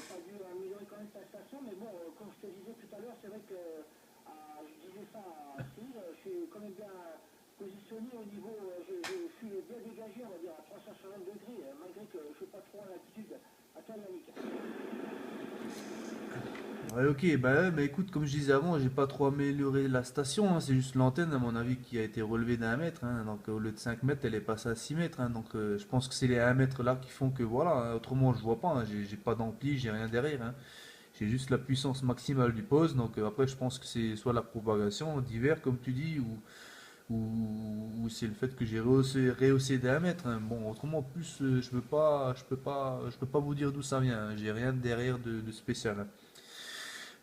ça a dû améliorer quand même ta station, mais bon, comme je te disais tout à l'heure, c'est vrai que je disais ça à Cyril, je suis quand même bien positionné au niveau, je suis bien dégagé, on va dire, à 360 degrés, malgré que je ne suis pas trop en altitude. À toi, Yannick. Ouais, ok, bah ouais, mais écoute, comme je disais avant, j'ai pas trop amélioré la station, hein, c'est juste l'antenne, à mon avis, qui a été relevée d'1 mètre, hein, donc au lieu de 5 mètres, elle est passée à 6 mètres, hein, donc je pense que c'est les 1 mètre là qui font que voilà, hein, autrement je vois pas, hein, j'ai pas d'ampli, j'ai rien derrière, hein, j'ai juste la puissance maximale du poste, donc après je pense que c'est soit la propagation d'hiver, comme tu dis, ou c'est le fait que j'ai rehaussé d'1 mètre, hein. Bon, autrement, plus je peux pas vous dire d'où ça vient, hein, j'ai rien derrière de spécial, hein.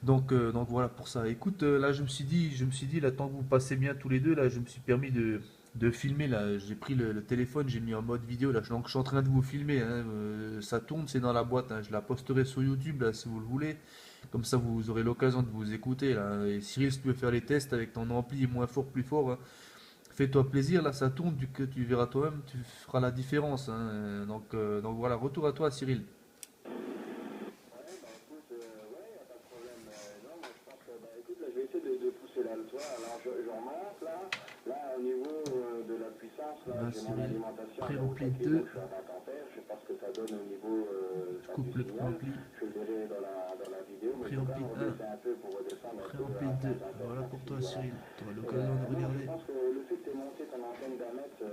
Donc voilà pour ça. Écoute, là je me suis dit, là tant que vous passez bien tous les deux, là je me suis permis de filmer, là j'ai pris le téléphone, j'ai mis en mode vidéo, là donc je suis en train de vous filmer, hein. Ça tourne, c'est dans la boîte, hein. Je la posterai sur YouTube là si vous le voulez, comme ça vous aurez l'occasion de vous écouter là. Et Cyril, si tu veux faire les tests avec ton ampli moins fort, plus fort, hein, fais-toi plaisir, là ça tourne, tu verras toi-même, tu feras la différence, hein. Donc voilà, retour à toi Cyril. Ouais, bah écoute, ouais, y a pas de problème. Non, moi je pense que, bah écoute, là je vais essayer de pousser là le toit. Alors je remonte là. Là, au niveau de la puissance, là Là j'ai mon Cyril, alimentation, elle est au préampli taquet, donc 2, je suis à 20 ampères. Je sais pas ce que ça donne au niveau je enfin, du coupe le signal. préampli. Je le verrai dans la vidéo, mais je vais quand Préampli même 1, rebaisser un peu pour redescendre un peu préampli à 2. 5 Voilà pour 5 toi 6 voilà. Cyril, tu auras Et l'occasion de non, je regarder. pense que le fait que tu aies monté ton antenne d'1 mètre,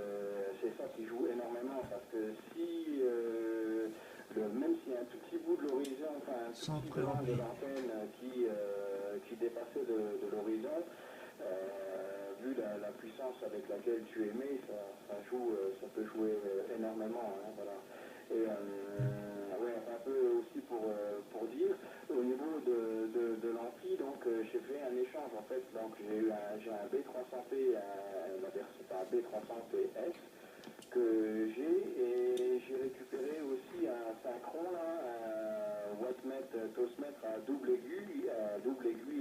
c'est ça qui joue énormément parce que si même s'il y a un tout petit bout de l'horizon, enfin un tout Sans petit brin de préampli. l'antenne qui dépassait de l'horizon, vu la puissance avec laquelle tu émets, ça joue, ça peut jouer énormément, hein, voilà. Et ouais, un peu aussi pour dire, au niveau de l'ampli, donc j'ai fait un échange en fait, donc j'ai un B300P, on va dire c'est un B300PS que j'ai et j'ai récupéré aussi un synchron là, un wattmètre, toastmètre à double aiguille,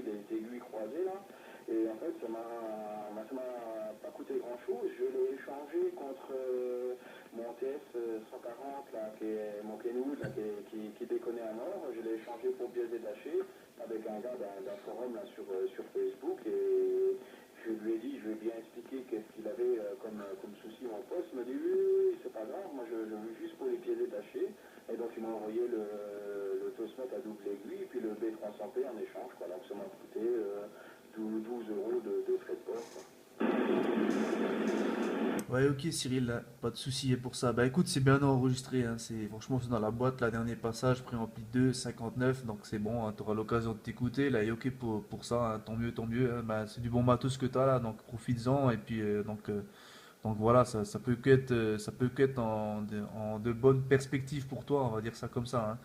les aiguilles croisées là. Et en fait, ça m'a pas coûté grand chose. Je l'ai échangé contre mon TS 140 là, qui est mon Kenwood là, qui déconnait à mort. Je l'ai échangé pour pièces détachées avec un gars d'un forum là, sur Facebook et je lui ai dit, je lui ai bien expliqué qu'est-ce qu'il avait comme souci mon poste. Il m'a dit oui, oui, oui, c'est pas grave, moi je veux juste pour les pieds détachés. Et donc il m'a envoyé le Tosmec à double aiguille et puis le B300P en échange. Quoi. Donc ça m'a coûté 12 euros de frais de port. Quoi. Ouais, ok Cyril, là, pas de souci pour ça. Bah écoute, c'est bien enregistré, hein. Franchement, c'est dans la boîte, là, dernier passage, préampli 2, 59, donc c'est bon, hein, tu auras l'occasion de t'écouter. Là, et ok pour ça, hein, tant mieux, hein. Bah, c'est du bon matos que tu as là, donc profites-en. Et puis, donc voilà, ça peut qu'être en de bonnes perspectives pour toi, on va dire ça comme ça, hein.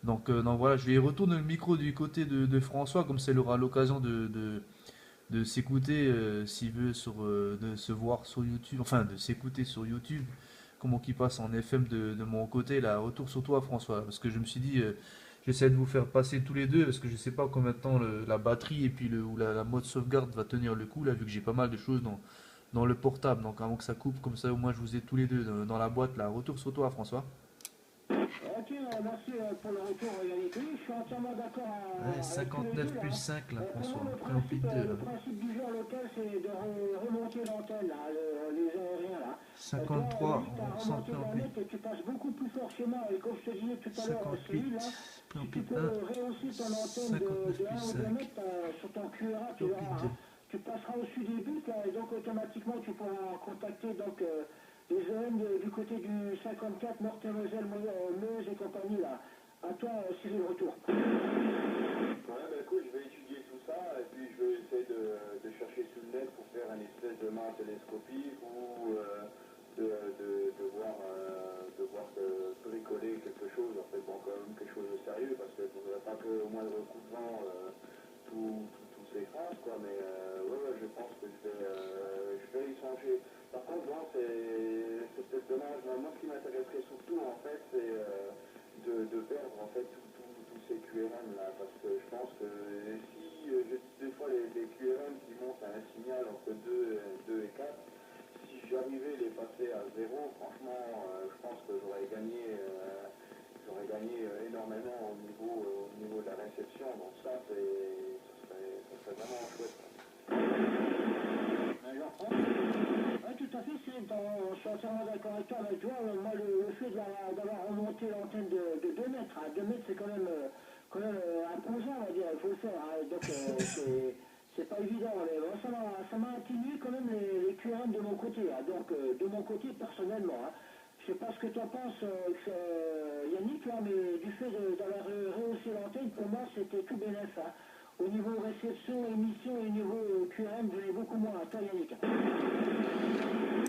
Donc voilà, je vais retourner le micro du côté de François, comme ça il aura l'occasion de s'écouter s'il veut de se voir sur YouTube, enfin de s'écouter sur YouTube, comment qu'il passe en FM de mon côté. Là, retour sur toi François, parce que je me suis dit, j'essaie de vous faire passer tous les deux, parce que je sais pas combien de temps la batterie et puis ou la mode sauvegarde va tenir le coup, là, vu que j'ai pas mal de choses dans le portable, donc avant que ça coupe, comme ça au moins je vous ai tous les deux dans la boîte. Là, retour sur toi François. Ok, merci pour le retour Yannick. Oui, je suis entièrement d'accord Ouais, avec tous les 59 deux là. plus Hein. 5 là Pour moi, François, préampli 2 le là. principe du genre local, c'est de remonter l'antenne, là, les aériens. Là. Toi, 53 Yannick, tu as sans remonté d'un préampli. mètre et tu passes beaucoup plus fort chez moi. Et comme je te disais tout à l'heure, Cyril, là, 58 si tu préampli peux 1, rehausser ton antenne 59 de plus 1 ou 2 5, mètres sur ton QRA, tu préampli verras. Hein. 2. Tu passeras au-dessus des buts, là, et donc automatiquement, tu pourras contacter donc, les EM du côté du 54, Meurthe-et-Moselle, Meuse et compagnie, là. À toi, Cyril, retour. Ouais, bah écoute, je vais étudier tout ça et puis je vais essayer de chercher sur le net pour faire une espèce de main télescopique ou de voir bricoler quelque chose, en fait, bon, quand même quelque chose de sérieux parce que ne faudrait pas que au moindre coup de vent tout s'écrase, quoi, mais ouais, ouais, je pense que je vais y songer. Par contre, bon, c'est peut-être dommage, mais moi ce qui m'intéresserait surtout, en fait, c'est de perdre en fait tous ces QRM là parce que je pense que si des fois les QRM qui montent à un signal entre 2 et 4 si j'arrivais à les passer à 0 franchement je pense que j'aurais gagné énormément au niveau réception. Donc ça serait vraiment chouette. Jean-François. Oui, tout à fait, je suis entièrement d'accord avec toi. Mais tu vois, moi, le fait d'avoir remonté l'antenne de 2 mètres, à 2 mètres, c'est quand même imposant, on va dire, il faut le faire. Hein. Donc, c'est pas évident. Mais bon, ça m'a atténué quand même les QRM de mon côté. Hein. Donc, de mon côté, personnellement. Hein. Je sais pas ce que tu en penses, Yannick, là, mais du fait d'avoir rehaussé l'antenne, pour moi, c'était tout bénéf. Hein. Au niveau réception, émission et au niveau QRM, j'en ai beaucoup moins. À toi, Yannick.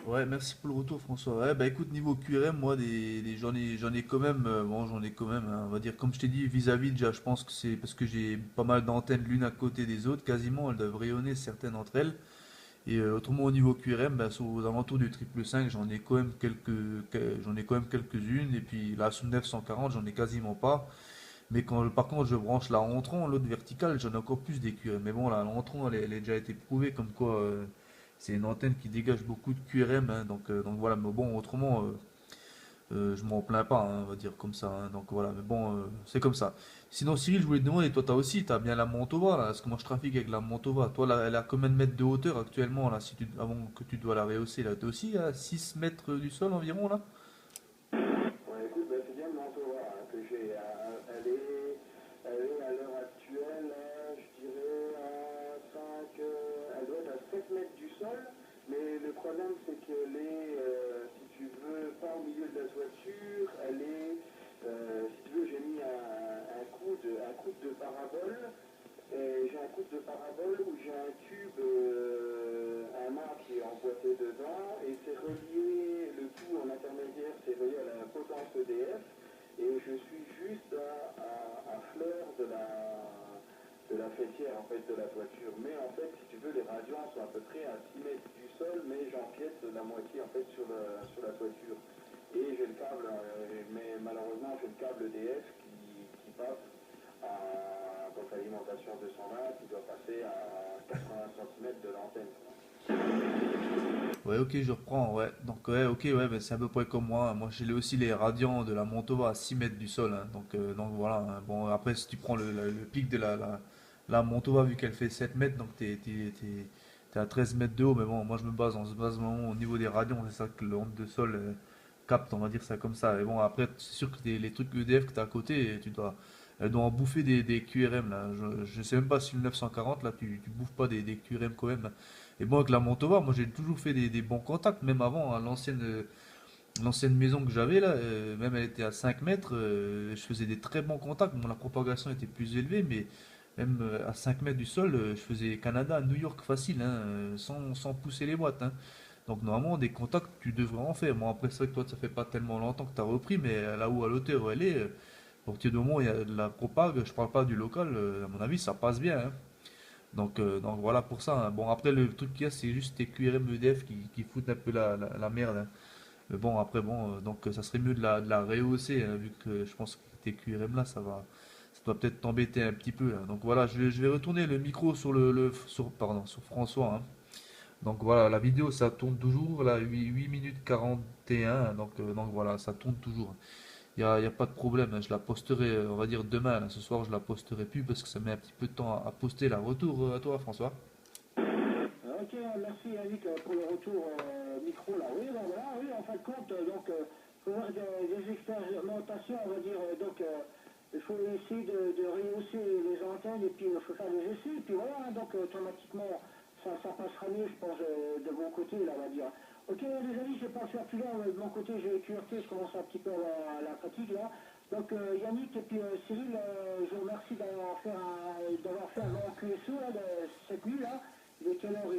Ouais, merci pour le retour, François. Ouais, bah écoute, niveau QRM, moi, j'en ai quand même, bon, j'en ai quand même, hein, on va dire, comme je t'ai dit, vis-à-vis, déjà, je pense que c'est parce que j'ai pas mal d'antennes l'une à côté des autres, quasiment, elles doivent rayonner certaines d'entre elles. Et autrement, au niveau QRM, bah, aux alentours du 555, j'en ai quand même quelques-unes, et puis la sous 940, j'en ai quasiment pas. Mais quand, par contre, je branche la rentrant, l'autre verticale, j'en ai encore plus des QRM. Mais bon, la rentrant, elle a déjà été prouvée comme quoi c'est une antenne qui dégage beaucoup de QRM. Hein, donc voilà, mais bon, autrement, je m'en plains pas, hein, on va dire comme ça. Hein, donc voilà, mais bon, c'est comme ça. Sinon, Cyril, je voulais te demander, toi, t'as bien la Montova, là, parce que moi, je trafique avec la Montova. Toi, là, elle a combien de mètres de hauteur actuellement, là, avant que tu dois la rehausser, là, t'es aussi à 6 mètres du sol environ, là? Ouais, écoute, bah, c'est bien le Mantoba hein, que j'ai. Elle est à l'heure actuelle, je dirais, à 5, elle doit être à 7 mètres du sol, mais le problème c'est qu'elle est, si tu veux, pas au milieu de la toiture, elle est, si tu veux, j'ai mis un coude de parabole, et j'ai un coude de parabole où j'ai un tube, un mât qui est emboîté dedans, et c'est relié, le tout en intermédiaire, c'est relié à la potence EDF, et je suis juste à fleur de la fêtière en fait de la toiture. Mais en fait, si tu veux, les radiants sont à peu près à 6 mètres du sol, mais j'empiète la moitié en fait sur la toiture. Et j'ai le câble, mais malheureusement j'ai le câble EDF qui passe donc alimentation 220 qui doit passer à 80 cm de l'antenne. Ouais, ok, je reprends, ouais. Donc, ouais, ok, ouais, bah, c'est à peu près comme moi. Moi, j'ai aussi les radians de la Montova à 6 mètres du sol. Hein. Donc voilà. Hein. Bon, après, si tu prends le pic de la Montova, vu qu'elle fait 7 mètres, donc t'es à 13 mètres de haut. Mais bon, moi, on se base vraiment au niveau des radians. C'est ça que le onde de sol capte, on va dire ça comme ça. Et bon, après, c'est sûr que les trucs EDF que t'as à côté, elles doivent en bouffer des QRM, là. Je sais même pas si le 940, là, tu bouffes pas des QRM quand même. Là. Et bon, avec la Montova, moi j'ai toujours fait des bons contacts, même avant, à l'ancienne maison que j'avais là, même elle était à 5 mètres, je faisais des très bons contacts. Bon, la propagation était plus élevée, mais même à 5 mètres du sol, je faisais Canada, New York facile, hein, sans pousser les boîtes. Hein. Donc normalement, des contacts, tu devrais en faire. Bon, après, c'est vrai que toi, ça fait pas tellement longtemps que tu as repris, mais là où à l'auteur où elle est, pour partir du moment où il y a de la propag, je parle pas du local, à mon avis, ça passe bien. Hein. Donc voilà pour ça. Hein. Bon, après, le truc qu'il y a, c'est juste tes QRM EDF qui foutent un peu la merde. Hein. Mais bon, après, bon, donc ça serait mieux de la rehausser, hein, vu que je pense que tes QRM là, ça doit peut-être t'embêter un petit peu. Hein. Donc voilà, je vais retourner le micro sur François. Hein. Donc voilà, la vidéo ça tourne toujours, là, 8 minutes 41. Donc voilà, ça tourne toujours. Y a pas de problème, hein, je la posterai, on va dire demain. Là, ce soir, je la posterai plus parce que ça met un petit peu de temps à poster. La retour à toi, François. Ok, merci Yannick pour le retour micro là. Oui, ben voilà, oui, en fin de compte, donc, il faut avoir des expérimentations, on va dire, donc, il faut essayer de rehausser les antennes et puis il faut faire des essais, et puis voilà, hein, donc automatiquement, ça passera mieux, je pense, de mon côté, là, on va dire. Ok, les amis, je vais pas faire plus long, de mon côté, j'ai QRT, je commence un petit peu à la fatigue, là. Donc, Yannick et puis Cyril, je vous remercie d'avoir fait un long QSO, là, cette nuit, là. Il est quelle heure?